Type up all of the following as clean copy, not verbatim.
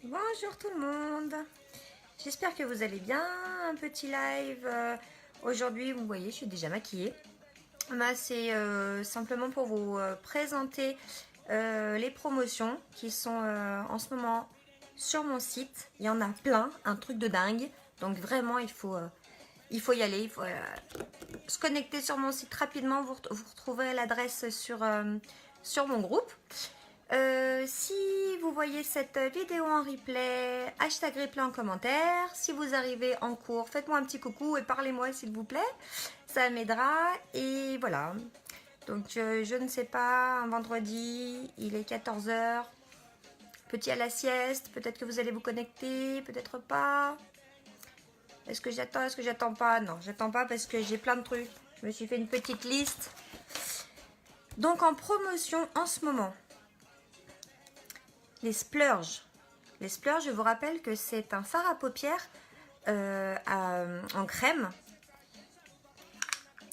Bonjour tout le monde, j'espère que vous allez bien. Un petit live aujourd'hui, vous voyez, je suis déjà maquillée. C'est simplement pour vous présenter les promotions qui sont en ce moment sur mon site. Il y en a plein, un truc de dingue. Donc vraiment, il faut y aller, il faut se connecter sur mon site rapidement. Vous retrouverez l'adresse sur mon groupe. Si vous voyez cette vidéo en replay, hashtag replay en commentaire. Si vous arrivez en cours, faites-moi un petit coucou et parlez-moi s'il vous plaît. Ça m'aidera. Et voilà. Donc je ne sais pas, un vendredi, il est 14 h. Petit à la sieste, peut-être que vous allez vous connecter, peut-être pas. Est-ce que j'attends pas? Non, j'attends pas parce que j'ai plein de trucs. Je me suis fait une petite liste. Donc en promotion en ce moment. Les splurges. Les splurges, je vous rappelle que c'est un fard à paupières en crème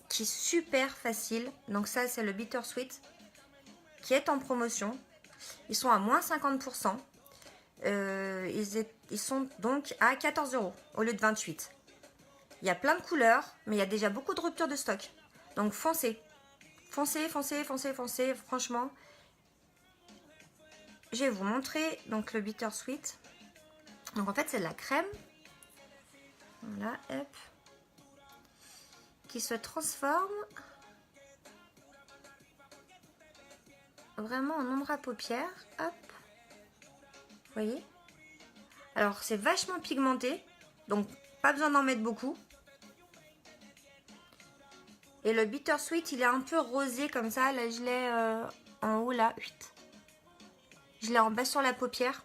qui est super facile. Donc ça, c'est le Bittersweet qui est en promotion. Ils sont à moins 50%. Ils sont donc à 14 € au lieu de 28. Il y a plein de couleurs, mais il y a déjà beaucoup de ruptures de stock. Donc foncez. Foncez, foncez, foncez, foncez. Franchement, je vais vous montrer donc le Bittersweet. Donc en fait, c'est de la crème. Voilà, hop. Qui se transforme vraiment en ombre à paupières. Hop. Vous voyez? Alors, c'est vachement pigmenté. Donc, pas besoin d'en mettre beaucoup. Et le Bittersweet, il est un peu rosé comme ça. Là, je l'ai en haut, là. Je l'ai en bas sur la paupière.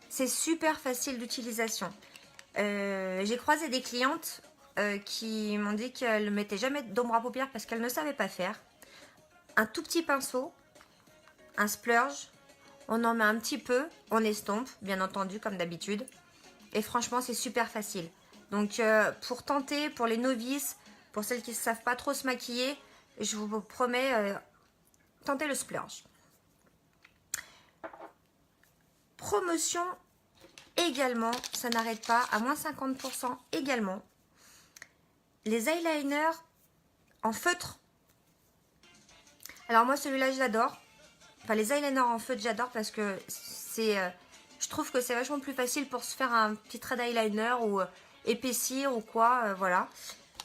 C'est super facile d'utilisation. J'ai croisé des clientes qui m'ont dit qu'elles ne mettaient jamais d'ombre à paupières parce qu'elles ne savaient pas faire. Un tout petit pinceau, un splurge, on en met un petit peu, on estompe, bien entendu, comme d'habitude. Et franchement, c'est super facile. Donc, pour tenter, pour les novices, pour celles qui ne savent pas trop se maquiller, je vous promets, tentez le splurge. Promotion également, ça n'arrête pas, à moins 50% également. Les eyeliners en feutre. Alors moi, celui-là, je l'adore. Enfin, les eyeliners en feutre, j'adore parce que c'est... je trouve que c'est vachement plus facile pour se faire un petit trait d'eyeliner ou épaissir ou quoi, voilà.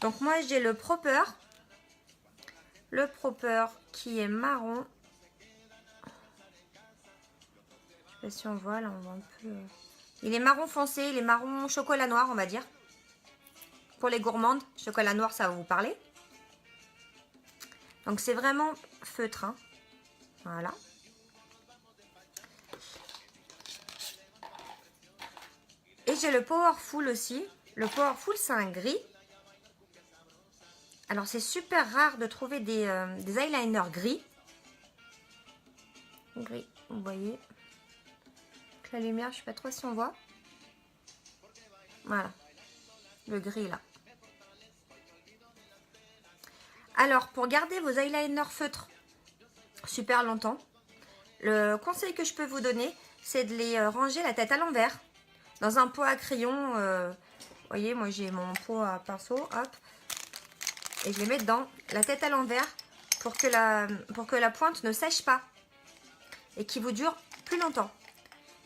Donc moi, j'ai le Proper. Le Proper qui est marron. Je sais pas si on voit, là, on voit un peu... Il est marron foncé, il est marron chocolat noir, on va dire. Pour les gourmandes, chocolat noir, ça va vous parler. Donc c'est vraiment feutre, hein. Voilà. Et j'ai le Powerful aussi. Le Powerful, c'est un gris. Alors, c'est super rare de trouver des eyeliners gris. Gris, vous voyez. Avec la lumière, je ne sais pas trop si on voit. Voilà. Le gris, là. Alors, pour garder vos eyeliners feutres super longtemps, le conseil que je peux vous donner, c'est de les ranger la tête à l'envers. Dans un pot à crayon. Vous voyez, moi, j'ai mon pot à pinceau. Hop. Et je les mets dedans, la tête à l'envers, pour que la pointe ne sèche pas et qui vous dure plus longtemps.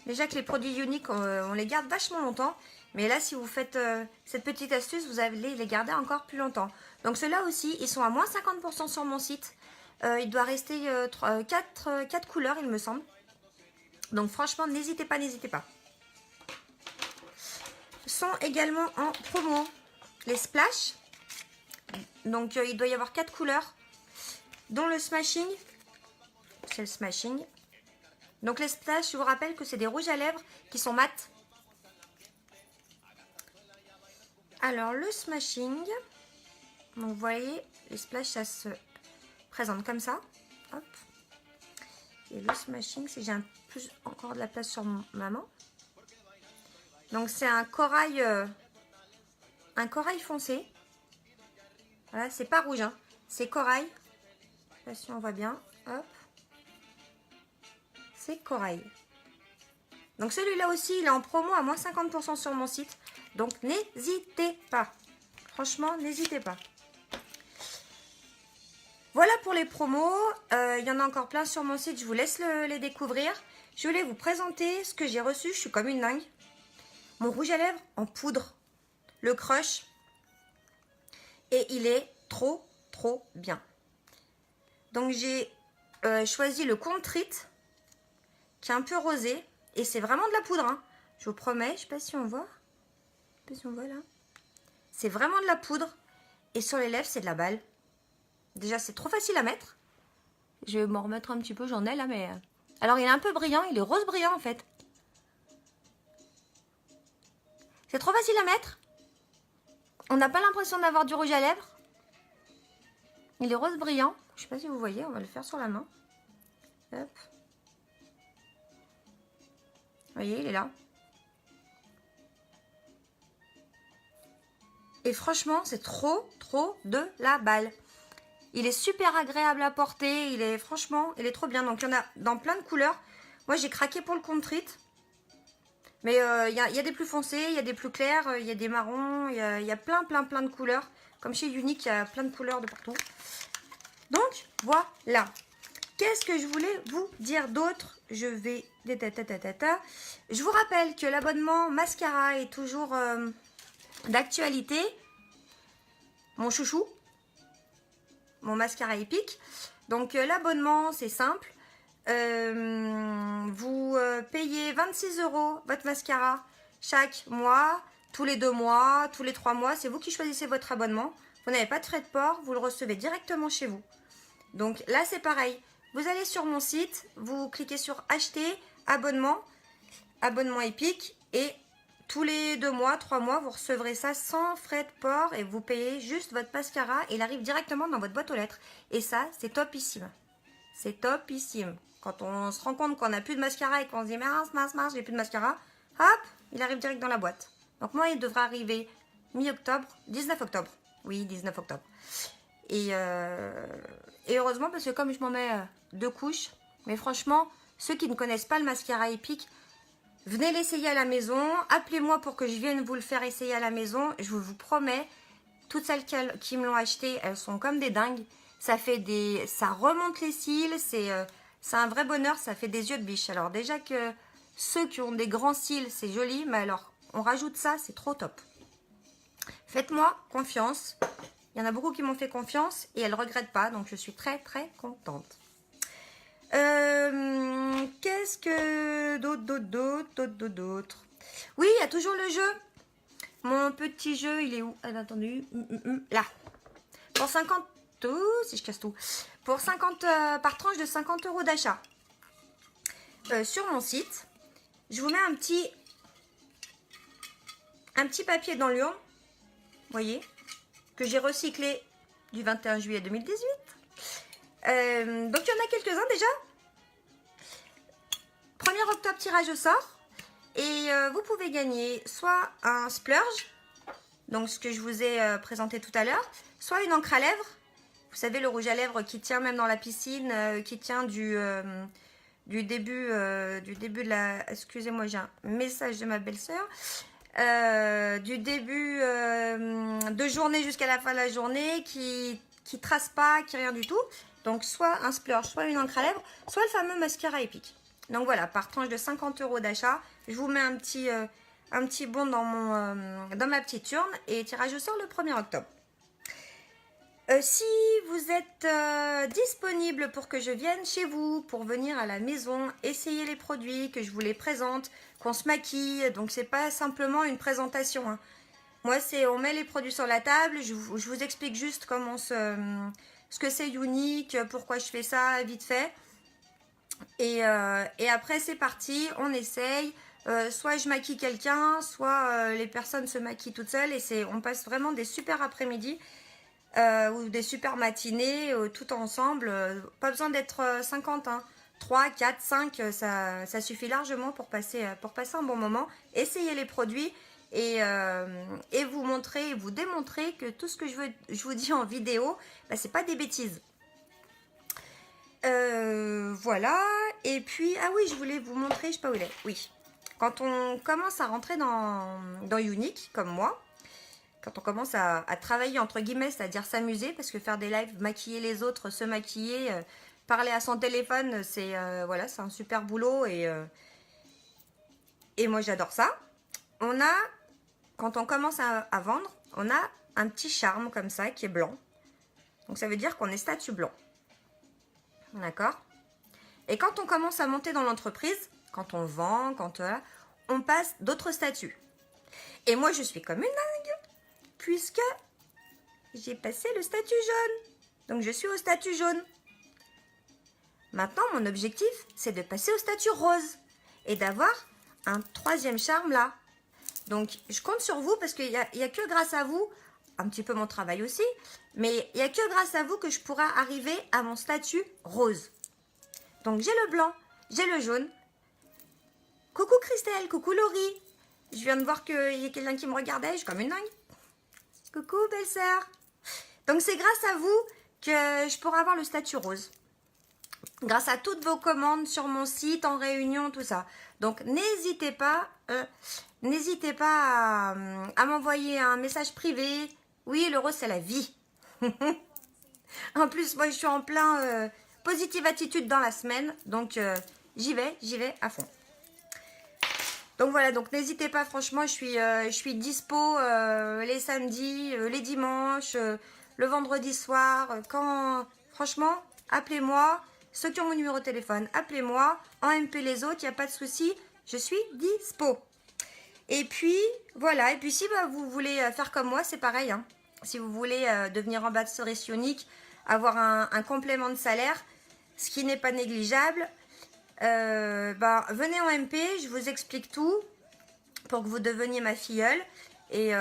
Déjà que les produits Younique, on les garde vachement longtemps, mais là, si vous faites cette petite astuce, vous allez les garder encore plus longtemps. Donc ceux-là aussi, ils sont à moins 50% sur mon site. Il doit rester 4 couleurs, il me semble. Donc franchement, n'hésitez pas, n'hésitez pas. Sont également en promo les Splash. Donc il doit y avoir 4 couleurs, dont le Smashing. C'est le Smashing. Donc les Splash, je vous rappelle que c'est des rouges à lèvres qui sont mat. Alors le Smashing, donc, vous voyez, les Splash, ça se présente comme ça. Hop. Et le Smashing, si j'ai encore de la place sur ma main. Donc c'est un corail foncé. Voilà, c'est pas rouge, hein, c'est corail. Je sais pas si on voit bien. Hop. C'est corail. Donc celui-là aussi, il est en promo à moins 50% sur mon site. Donc n'hésitez pas. Franchement, n'hésitez pas. Voilà pour les promos. Il y en a encore plein sur mon site. Je vous laisse les découvrir. Je voulais vous présenter ce que j'ai reçu. Je suis comme une dingue. Mon rouge à lèvres en poudre. Le Crush. Et il est trop bien. Donc j'ai choisi le Contrit, qui est un peu rosé. Et c'est vraiment de la poudre, hein. Je vous promets. Je ne sais pas si on voit. Je sais pas si on voit là. C'est vraiment de la poudre. Et sur les lèvres, c'est de la balle. Déjà, c'est trop facile à mettre. Je vais m'en remettre un petit peu, j'en ai là, mais... Alors, il est un peu brillant, il est rose brillant, en fait. C'est trop facile à mettre. On n'a pas l'impression d'avoir du rouge à lèvres. Il est rose brillant. Je sais pas si vous voyez, on va le faire sur la main. Hop. Vous voyez, il est là. Et franchement, c'est trop de la balle. Il est super agréable à porter. Il est franchement, il est trop bien. Donc, il y en a dans plein de couleurs. Moi, j'ai craqué pour le Contrit. Mais il y a des plus foncés, il y a des plus clairs, il y a des marrons. Il y a plein de couleurs. Comme chez Unique, il y a plein de couleurs de partout. Donc, voilà. Qu'est-ce que je voulais vous dire d'autre? Je vais... Je vous rappelle que l'abonnement mascara est toujours d'actualité. Mon chouchou. Mon mascara épique. Donc, l'abonnement, c'est simple. Vous payez 26 € votre mascara chaque mois, tous les 2 mois, tous les 3 mois. C'est vous qui choisissez votre abonnement. Vous n'avez pas de frais de port. Vous le recevez directement chez vous. Donc, là, c'est pareil. Vous allez sur mon site, vous cliquez sur acheter, abonnement épique et tous les 2 mois, 3 mois, vous recevrez ça sans frais de port et vous payez juste votre mascara et il arrive directement dans votre boîte aux lettres. Et ça, c'est topissime. C'est topissime. Quand on se rend compte qu'on n'a plus de mascara et qu'on se dit mince, j'ai plus de mascara, hop, il arrive direct dans la boîte. Donc moi, il devrait arriver mi-octobre, 19 octobre. Oui, 19 octobre. Et heureusement, parce que comme je m'en mets 2 couches, mais franchement, ceux qui ne connaissent pas le mascara épique, venez l'essayer à la maison. Appelez-moi pour que je vienne vous le faire essayer à la maison. Je vous promets, toutes celles qui me l'ont acheté, elles sont comme des dingues. Ça remonte les cils, c'est un vrai bonheur, ça fait des yeux de biche. Alors déjà que ceux qui ont des grands cils, c'est joli, mais alors on rajoute ça, c'est trop top. Faites-moi confiance. Il y en a beaucoup qui m'ont fait confiance et elles ne regrettent pas, donc je suis très contente. Qu'est-ce que d'autre? Oui, il y a toujours le jeu. Mon petit jeu, il est où? Attendez, là. Pour 50, si je casse tout. Pour 50, par tranche de 50 € d'achat. Sur mon site, je vous mets un petit papier dans l'urne. Vous voyez? Que j'ai recyclé du 21 juillet 2018. Donc, il y en a quelques-uns déjà. 1er octobre, tirage au sort. Et vous pouvez gagner soit un splurge, donc ce que je vous ai présenté tout à l'heure, soit une encre à lèvres. Vous savez, le rouge à lèvres qui tient même dans la piscine, qui tient du début de la... Excusez-moi, j'ai un message de ma belle-sœur. Du début de journée jusqu'à la fin de la journée, qui trace pas, qui rien du tout. Donc soit un splurge, soit une encre à lèvres, soit le fameux mascara épique. Donc voilà, par tranche de 50 € d'achat, je vous mets un petit bon dans ma petite urne et tirage au sort le 1er octobre. Si vous êtes disponible pour que je vienne chez vous, pour venir à la maison, essayer les produits, que je vous les présente, qu'on se maquille, donc c'est pas simplement une présentation, hein. Moi, on met les produits sur la table, je vous explique juste comment ce que c'est Unique, pourquoi je fais ça vite fait. Et après, c'est parti, on essaye. Soit je maquille quelqu'un, soit les personnes se maquillent toutes seules et on passe vraiment des super après-midi. Ou des super matinées tout ensemble, pas besoin d'être 50, hein. 3, 4, 5, ça suffit largement pour passer un bon moment. Essayez les produits et vous montrer et vous démontrer que tout ce que je vous dis en vidéo, bah, c'est pas des bêtises. Voilà, et puis, ah oui, je voulais vous montrer, je sais pas où il est, oui. quand on commence à rentrer dans Unique, comme moi, quand on commence à travailler entre guillemets, c'est-à-dire s'amuser, parce que faire des lives, maquiller les autres, se maquiller, parler à son téléphone, c'est voilà, c'est un super boulot et moi j'adore ça. Quand on commence à vendre, on a un petit charme comme ça qui est blanc. Donc ça veut dire qu'on est statut blanc. D'accord? Et quand on commence à monter dans l'entreprise, quand on vend, on passe d'autres statuts. Et moi je suis comme une dingue, puisque j'ai passé le statut jaune. Donc je suis au statut jaune. Maintenant mon objectif c'est de passer au statut rose et d'avoir un troisième charme là. Donc je compte sur vous parce qu'il n'y a que grâce à vous, un petit peu mon travail aussi, mais il n'y a que grâce à vous que je pourrai arriver à mon statut rose. Donc j'ai le blanc, j'ai le jaune. Coucou Christelle, coucou Laurie. Je viens de voir qu'il y a quelqu'un qui me regardait, je suis comme une dingue. Coucou belle-sœur. Donc c'est grâce à vous que je pourrai avoir le statut rose. Grâce à toutes vos commandes sur mon site, en réunion, tout ça. Donc n'hésitez pas à m'envoyer un message privé. Oui, le rose c'est la vie. En plus, moi je suis en plein positive attitude dans la semaine. Donc j'y vais à fond. Donc voilà, donc n'hésitez pas, franchement, je suis dispo les samedis, les dimanches, le vendredi soir. Franchement, appelez-moi. Ceux qui ont mon numéro de téléphone, appelez-moi. En MP les autres, il n'y a pas de souci. Je suis dispo. Et puis, voilà. Et puis, si vous voulez faire comme moi, c'est pareil. Hein. Si vous voulez devenir ambassadrice Unique, avoir un complément de salaire, ce qui n'est pas négligeable, venez en MP, je vous explique tout pour que vous deveniez ma filleule. Et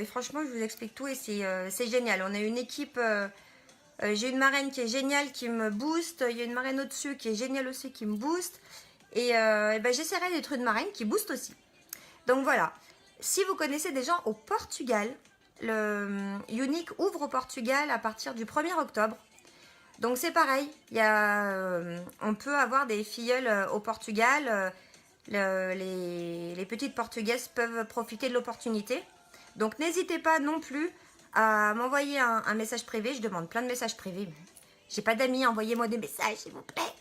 franchement, je vous explique tout et c'est génial. On a une équipe... j'ai une marraine qui est géniale, qui me booste. Il y a une marraine au-dessus qui est géniale aussi, qui me booste. Et j'essaierai d'être une marraine qui booste aussi. Donc voilà. Si vous connaissez des gens au Portugal, le Unique ouvre au Portugal à partir du 1er octobre. Donc c'est pareil. On peut avoir des filleules au Portugal. Les petites portugaises peuvent profiter de l'opportunité. Donc n'hésitez pas non plus à m'envoyer un message privé. Je demande plein de messages privés. J'ai pas d'amis, envoyez-moi des messages s'il vous plaît.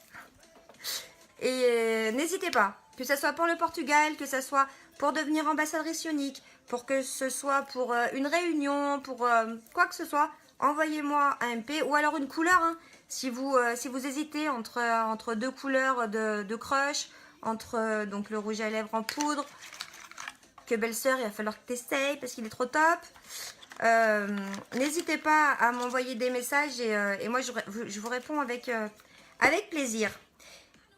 Et n'hésitez pas, que ce soit pour le Portugal, que ce soit pour devenir ambassadrice Unique, pour que ce soit pour une réunion, pour quoi que ce soit, envoyez-moi un MP ou alors une couleur. Hein. Si vous hésitez entre deux couleurs de crush, entre donc le rouge à lèvres en poudre, que belle-sœur, il va falloir que tu essayes parce qu'il est trop top. N'hésitez pas à m'envoyer des messages et moi je vous réponds avec plaisir.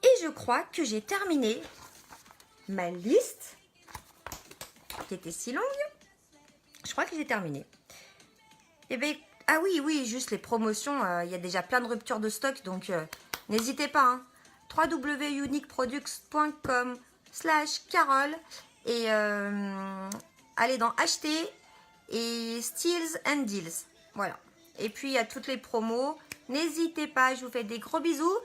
Et je crois que j'ai terminé ma liste qui était si longue. Je crois que j'ai terminé. Et bien, ah oui, juste les promotions. Il y a déjà plein de ruptures de stock, donc n'hésitez pas. Hein. www.uniqueproducts.com/Carole et allez dans acheter et Steals and Deals. Voilà. Et puis il y a toutes les promos. N'hésitez pas, je vous fais des gros bisous.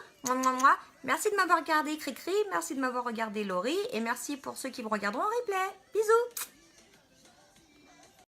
Merci de m'avoir regardé Cricri, merci de m'avoir regardé Laurie et merci pour ceux qui me regarderont en replay. Bisous.